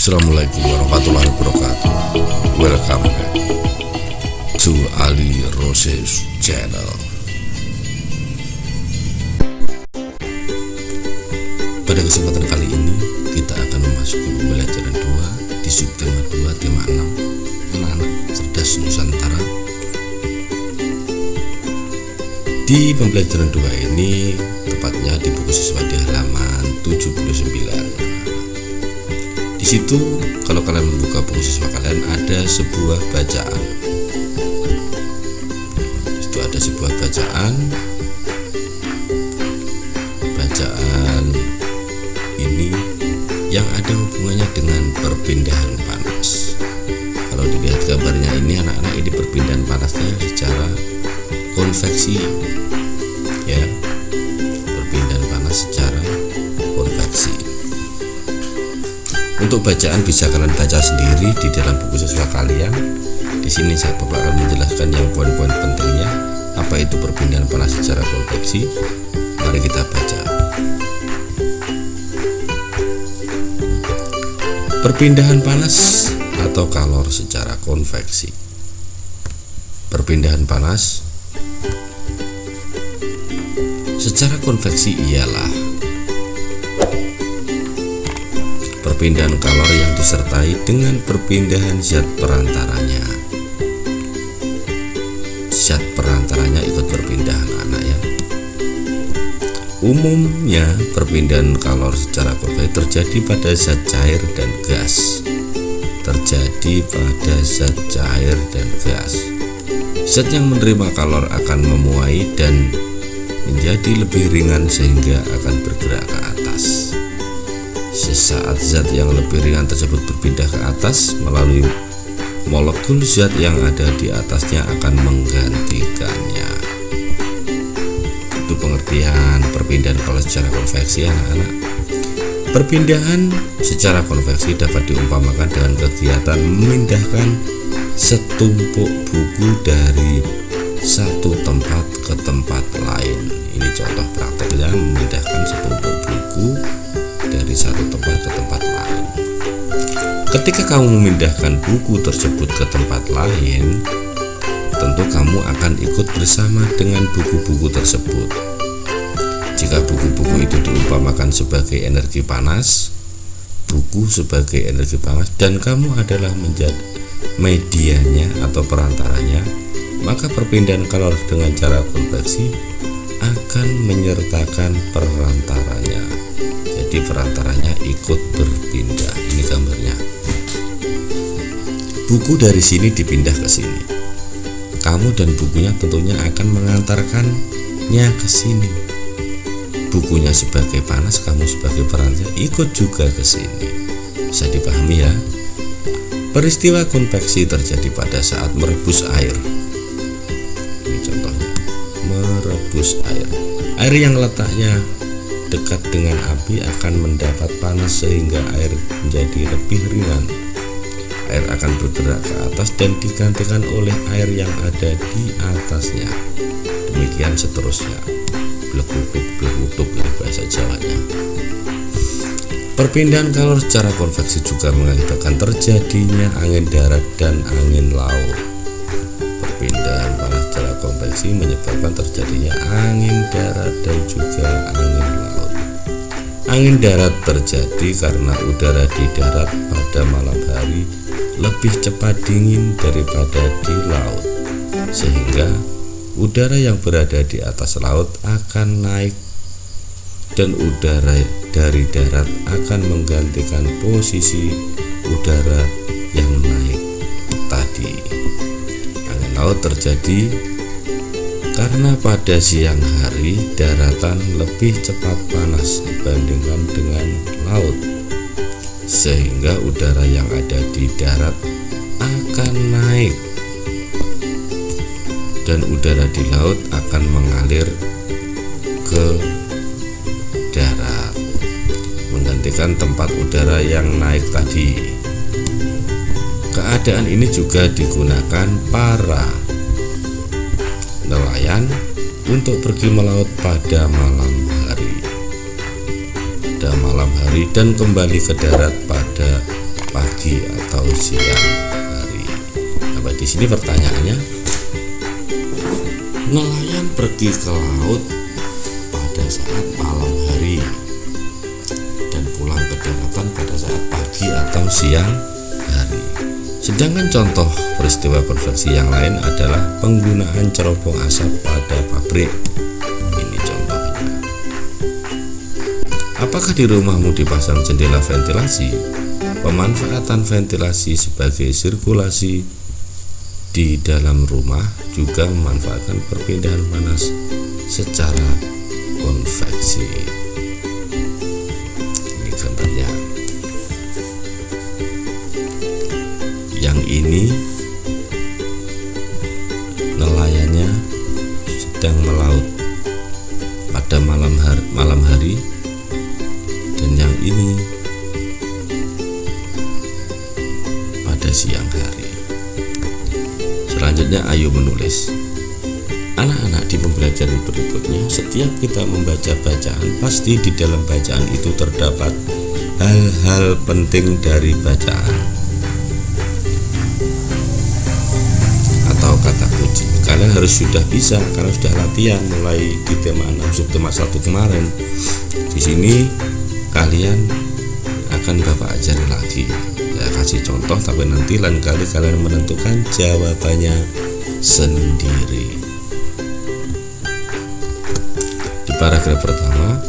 Assalamualaikum warahmatullahi wabarakatuh. Welcome back to Ali Roses channel. Pada kesempatan kali ini kita akan memasuki pembelajaran 2 di subtema 2 tema 6 anak-anak cerdas Nusantara. Di pembelajaran 2 ini tepatnya di buku siswa di halaman 79. Di situ kalau kalian membuka buku siswa kalian ada sebuah bacaan. Di situ ada sebuah bacaan. Bacaan ini yang ada hubungannya dengan perpindahan panas. Kalau dilihat gambarnya ini, anak-anak, ini perpindahan panasnya secara konveksi, ya, perpindahan panas secara konveksi. Untuk bacaan bisa kalian baca sendiri di dalam buku siswa kalian. Di sini saya akan menjelaskan yang poin-poin pentingnya, apa itu perpindahan panas secara konveksi. Mari kita baca. Perpindahan panas atau kalor secara konveksi. Perpindahan panas secara konveksi ialah perpindahan kalor yang disertai dengan perpindahan zat perantaranya. Zat perantaranya ikut berpindahan, anak, ya. Umumnya perpindahan kalor secara konveksi terjadi pada zat cair dan gas. Zat yang menerima kalor akan memuai dan menjadi lebih ringan sehingga akan bergerak ke atas. Sesaat zat yang lebih ringan tersebut berpindah ke atas, melalui molekul zat yang ada di atasnya akan menggantikannya. Itu pengertian perpindahan kalor secara konveksi, anak-anak. Perpindahan secara konveksi dapat diumpamakan dengan kegiatan memindahkan setumpuk buku dari satu tempat ke tempat lain. Ini contoh prakteknya, memindahkan setumpuk buku dari satu tempat ke tempat lain. Ketika kamu memindahkan buku tersebut ke tempat lain, tentu kamu akan ikut bersama dengan buku-buku tersebut. Jika buku-buku itu diumpamakan sebagai energi panas, buku sebagai energi panas, dan kamu adalah menjadi medianya atau perantaranya, maka perpindahan kalor dengan cara konveksi akan menyertakan perantaranya. Jadi perantaranya ikut berpindah. Ini gambarnya. Buku dari sini dipindah ke sini. Kamu dan bukunya tentunya akan mengantarkannya ke sini. Bukunya sebagai panas, kamu sebagai perantara ikut juga ke sini. Bisa dipahami, ya? Peristiwa konveksi terjadi pada saat merebus air. Ini contohnya, merebus air. Air yang letaknya dekat dengan api akan mendapat panas sehingga air menjadi lebih ringan. Air akan bergerak ke atas dan digantikan oleh air yang ada di atasnya. Demikian seterusnya. Blekutuk, ini bahasa Jawanya. Perpindahan kalor secara konveksi juga mengakibatkan terjadinya angin darat dan angin laut. Perpindahan panas secara konveksi menyebabkan terjadinya angin darat dan juga angin laut. Angin darat terjadi karena udara di darat pada malam hari lebih cepat dingin daripada di laut, sehingga udara yang berada di atas laut akan naik dan udara dari darat akan menggantikan posisi udara yang naik tadi. Angin laut terjadi karena pada siang hari daratan lebih cepat panas dibandingkan dengan laut, sehingga udara yang ada di darat akan naik dan udara di laut akan mengalir ke darat, menggantikan tempat udara yang naik tadi. Keadaan ini juga digunakan para nelayan untuk pergi melaut pada malam hari dan kembali ke darat pada siang hari. Sampai di sini pertanyaannya, nelayan pergi ke laut pada saat malam hari dan pulang ke daratan pada saat pagi atau siang hari. Sedangkan contoh peristiwa konveksi yang lain adalah penggunaan cerobong asap pada pabrik. Ini contohnya. Apakah di rumahmu dipasang jendela ventilasi? Pemanfaatan ventilasi sebagai sirkulasi di dalam rumah juga memanfaatkan perpindahan panas secara konveksi. Ini gambarnya. Yang ini nelayannya sedang melaut pada malam hari, dan yang ini pada siang hari. Selanjutnya ayo menulis. Anak-anak, di pembelajaran berikutnya, setiap kita membaca bacaan, pasti di dalam bacaan itu terdapat hal-hal penting dari bacaan atau kata kunci. Kalian harus sudah bisa karena sudah latihan mulai di tema 6 subtema 1 kemarin. Di sini kalian akan Bapak ajari lagi. Saya kasih contoh, tapi nanti lain kali kalian menentukan jawabannya sendiri. Di paragraf pertama,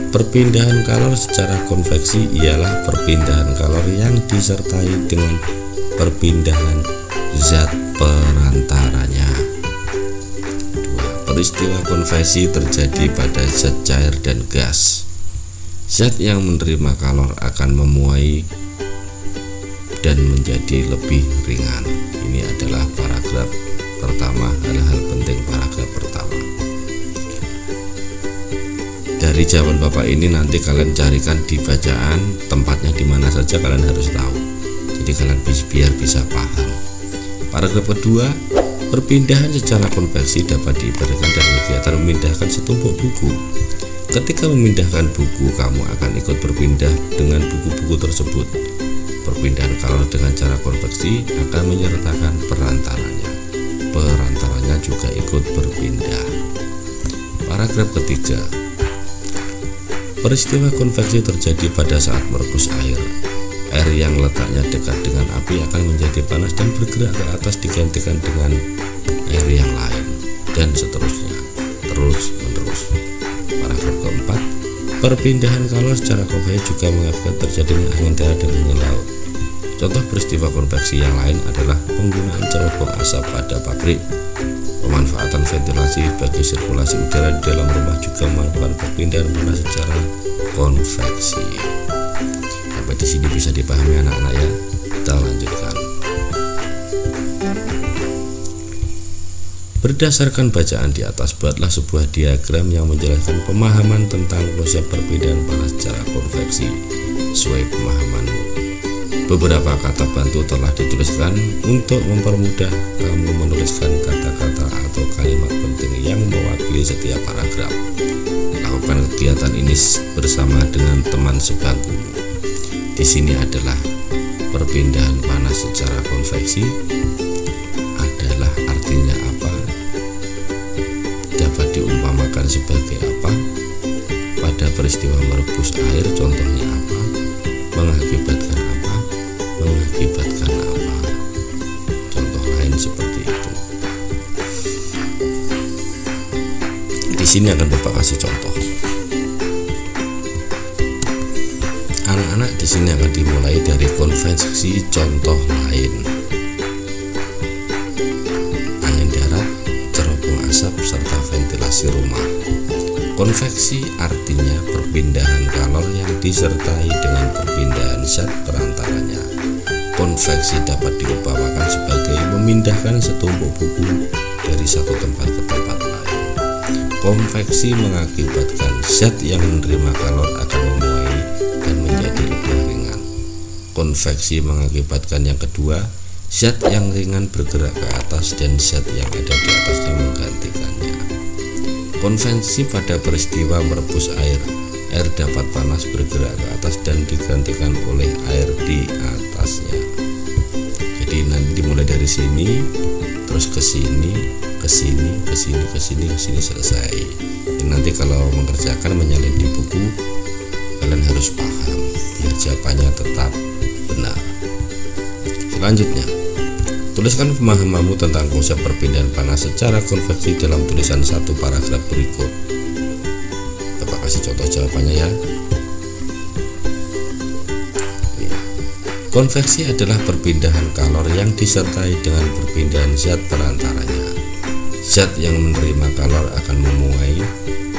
perpindahan kalor secara konveksi ialah perpindahan kalor yang disertai dengan perpindahan zat perantaranya. Peristiwa konveksi terjadi pada zat cair dan gas. Zat yang menerima kalor akan memuai dan menjadi lebih ringan. Ini adalah paragraf pertama, hal-hal penting paragraf pertama. Dari jawaban Bapak ini nanti kalian carikan di bacaan tempatnya di mana saja, kalian harus tahu. Jadi kalian biar bisa paham. Paragraf kedua, perpindahan secara konveksi dapat diibaratkan dari kegiatan memindahkan setumpuk buku. Ketika memindahkan buku, kamu akan ikut berpindah dengan buku-buku tersebut. Perpindahan kalor dengan cara konveksi akan menyertakan perantaranya. Perantaranya juga ikut berpindah. Paragraf ketiga, peristiwa konveksi terjadi pada saat merebus air. Air yang letaknya dekat dengan api akan menjadi panas dan bergerak ke atas digantikan dengan air yang lain, dan seterusnya, terus menerus. Paragraf keempat, perpindahan kalor secara konveksi juga mengakibatkan terjadinya angin darat dan angin laut. Contoh peristiwa konveksi yang lain adalah penggunaan cerobong asap pada pabrik. Pemanfaatan ventilasi bagi sirkulasi udara di dalam rumah juga memanfaatkan perpindahan panas secara konveksi. Sampai di sini bisa dipahami anak-anak ya. Kita lanjutkan. Berdasarkan bacaan di atas, buatlah sebuah diagram yang menjelaskan pemahaman tentang konsep perpindahan panas secara konveksi sesuai pemahamanmu. Beberapa kata bantu telah dituliskan untuk mempermudah kamu menuliskan kata-kata atau kalimat penting yang mewakili setiap paragraf. Lakukan kegiatan ini bersama dengan teman sebangkumu. Di sini adalah perpindahan panas secara konveksi adalah artinya apa, dapat diumpamakan sebagai apa, pada peristiwa merebus air contohnya apa, mengakibatkan apa, mengakibatkan apa. Contoh lain seperti itu. Di sini akan Bapak kasih contoh. Anak-anak, di sini akan dimulai dari konveksi contoh lain. Angin darat, cerobong asap, serta ventilasi rumah. Konveksi artinya perpindahan kalor yang disertai dengan perpindahan zat perantaranya. Konveksi dapat diumpamakan sebagai memindahkan setumpuk buku dari satu tempat ke tempat lain. Konveksi mengakibatkan zat yang menerima kalor akan memuai dan menjadi lebih ringan. Konveksi mengakibatkan yang kedua, zat yang ringan bergerak ke atas dan zat yang ada di atasnya menggantikannya. Konveksi pada peristiwa merebus air. Air dapat panas bergerak ke atas dan digantikan oleh air di atasnya. sini, terus ke sini, ke sini, ke sini, ke sini, ke sini, selesai. Dan nanti kalau mengerjakan menyalin di buku, kalian harus paham biar jawabannya tetap benar. Selanjutnya, tuliskan pemahamanmu tentang konsep perpindahan panas secara konveksi dalam tulisan satu paragraf berikut. Bapak kasih contoh jawabannya ya. Konveksi adalah perpindahan kalor yang disertai dengan perpindahan zat perantaranya. Zat yang menerima kalor akan memuai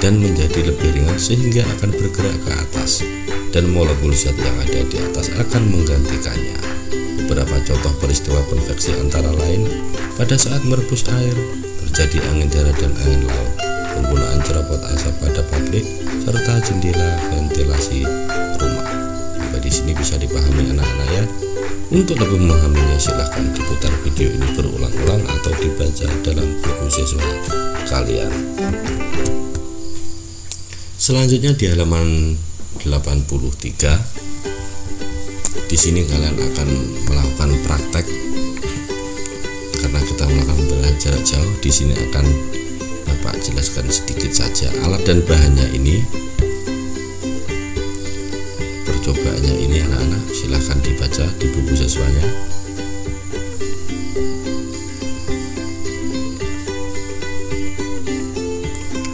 dan menjadi lebih ringan sehingga akan bergerak ke atas, dan molekul zat yang ada di atas akan menggantikannya. Beberapa contoh peristiwa konveksi antara lain pada saat merebus air, terjadi angin darat dan angin laut, penggunaan cerobot asap pada pabrik, serta jendela ventilasi rumah. Sampai di sini bisa dipahami anak-anak ya. Untuk lebih memahaminya silahkan diputar video ini berulang-ulang atau dibaca dalam buku siswa kalian. Selanjutnya di halaman 83, di sini kalian akan melakukan praktek. Karena kita melakukan belajar jarak jauh, di sini akan Bapak jelaskan sedikit saja alat dan bahannya ini. Percobaannya ini anak-anak silahkan dibaca di buku siswanya.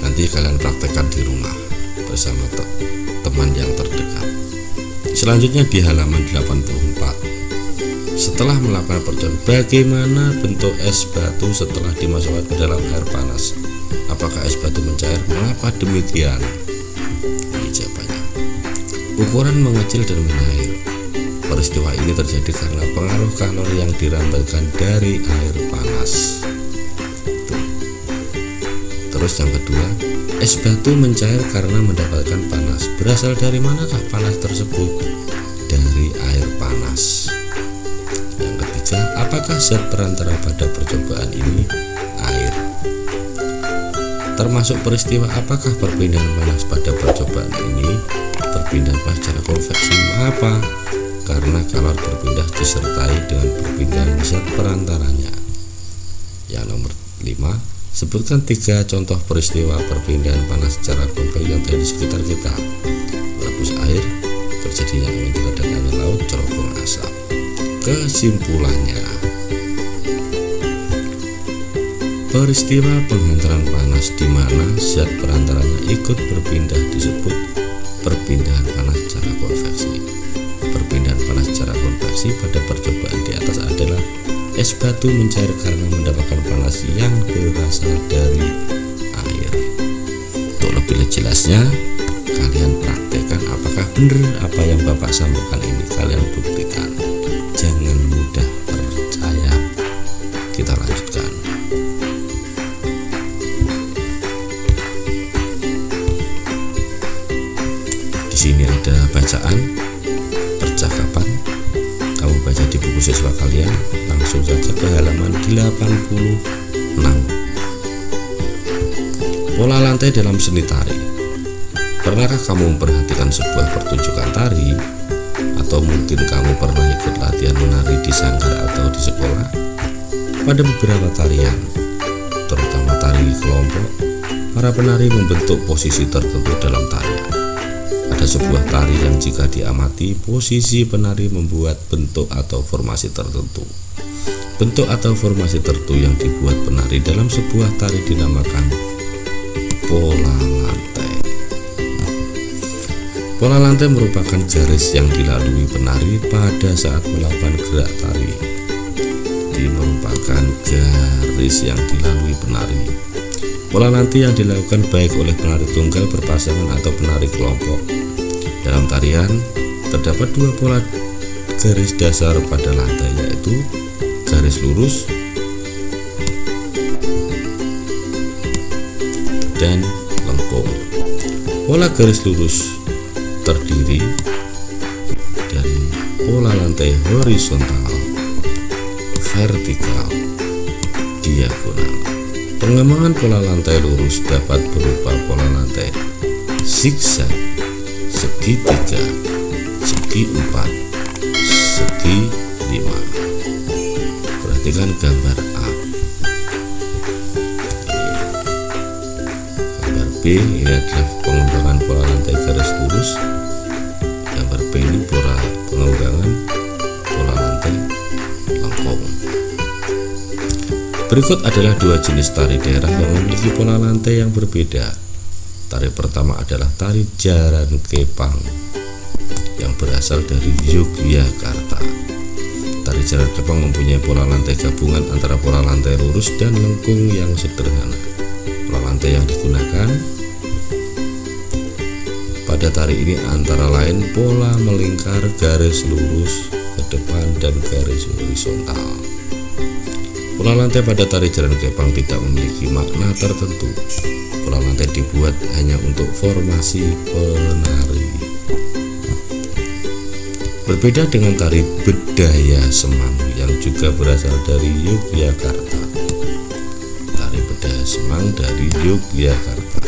Nanti kalian praktekkan di rumah bersama teman yang terdekat. Selanjutnya di halaman 84, setelah melakukan percobaan, bagaimana bentuk es batu setelah dimasukkan ke dalam air panas? Apakah es batu mencair? Mengapa demikian? Ini jawabannya. Ukuran mengecil dan menyair. Peristiwa ini terjadi karena pengaruh kalor yang dirambaikan dari air panas. Terus yang kedua, es batu mencair karena mendapatkan panas. Berasal dari manakah panas tersebut? Dari air panas. Yang ketiga, apakah zat perantara pada percobaan ini? Air. Termasuk peristiwa apakah perpindahan panas pada percobaan ini? Perpindahan panas secara konveksi. Mengapa? Karena kalor berpindah disertai dengan perpindahan zat perantaranya. Yang nomor 5, sebutkan 3 contoh peristiwa perpindahan panas secara konveksi yang terjadi di sekitar kita. Merebus air, terjadinya angin darat dan angin laut, cerobong asap. Kesimpulannya, peristiwa penghantaran panas di mana zat perantaranya ikut berpindah disebut perpindahan panas secara konveksi. Perpindahan panas secara konveksi pada percobaan di atas adalah es batu mencair karena mendapatkan panas yang berasal dari air. Untuk lebih jelasnya, kalian praktekkan apakah benar apa yang Bapak sampaikan ini. Kalian buktikan. Jangan mudah percaya. Kita lanjutkan. Di sini ada bacaan, percakapan. Kamu baca di buku siswa kalian. Langsung saja ke halaman 86. Pola lantai dalam seni tari. Pernahkah kamu memperhatikan sebuah pertunjukan tari? Atau mungkin kamu pernah ikut latihan menari di sanggar atau di sekolah? Pada beberapa tarian, terutama tari kelompok, para penari membentuk posisi tertentu dalam tarian. Ada sebuah tari yang jika diamati, posisi penari membuat bentuk atau formasi tertentu. Bentuk atau formasi tertentu yang dibuat penari dalam sebuah tari dinamakan pola lantai. Pola lantai merupakan garis yang dilalui penari pada saat melakukan gerak tari. Merupakan garis yang dilalui penari. Pola lantai yang dilakukan baik oleh penari tunggal berpasangan atau penari kelompok. Dalam tarian terdapat 2 pola garis dasar pada lantai, yaitu garis lurus dan lengkung. Pola garis lurus terdiri dari pola lantai horizontal, vertikal, diagonal. Pengembangan pola lantai lurus dapat berupa pola lantai zigzag, segitiga, segi 4, segi 5. perhatikan gambar A. Gambar B ini adalah pengembangan pola lantai garis lurus. Gambar B ini pengembangan pola lantai lengkung. Berikut adalah dua jenis tari daerah yang memiliki pola lantai yang berbeda. Tari pertama adalah tari Jaran Kepang yang berasal dari Yogyakarta. Tari Jaran Kepang mempunyai pola lantai gabungan antara pola lantai lurus dan lengkung yang sederhana. Pola lantai yang digunakan pada tari ini antara lain pola melingkar, garis lurus ke depan, dan garis horizontal. Pola lantai pada tari Jaran Kepang tidak memiliki makna tertentu. Pola lantai dibuat hanya untuk formasi penari. Berbeda dengan tari Bedaya Semang yang juga berasal dari Yogyakarta. Tari Bedaya Semang dari Yogyakarta.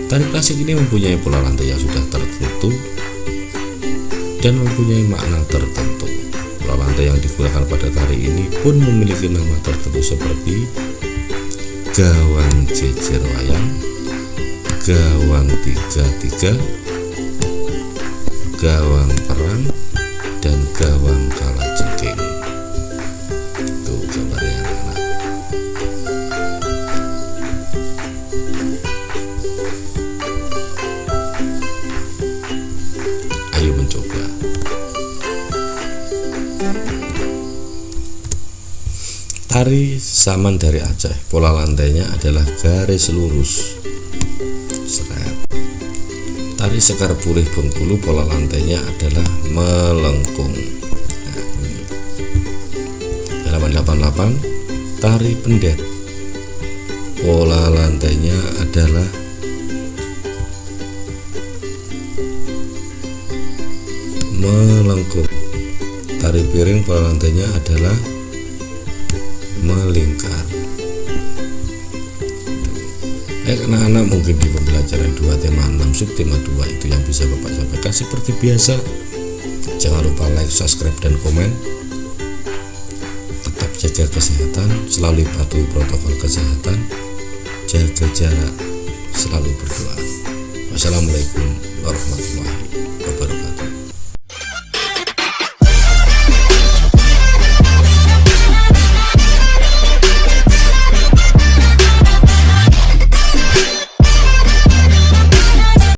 Tari klasik ini mempunyai pola lantai yang sudah tertentu dan mempunyai makna tertentu. Pola lantai yang digunakan pada tari ini pun memiliki nama tertentu seperti gawang jejer wayang, gawang 3-3, gawang perang, dan gawang kalajengking. Itu gambarnya anak-anak. Ayo mencoba. Tari Saman dari Aceh, pola lantainya adalah garis lurus. Tari Sekar Purih Bengkulu, pola lantainya adalah melengkung. Nah, ini. Halaman 88. Tari Pendet, pola lantainya adalah melengkung. Tari Piring, pola lantainya adalah melingkar. Anak-anak mungkin di pembelajaran 2 tema 6 subtema 2 itu yang bisa Bapak sampaikan. Seperti biasa, jangan lupa like, subscribe, dan komen. Tetap jaga kesehatan, selalu patuhi protokol kesehatan, jaga jarak, selalu berdoa. Wassalamualaikum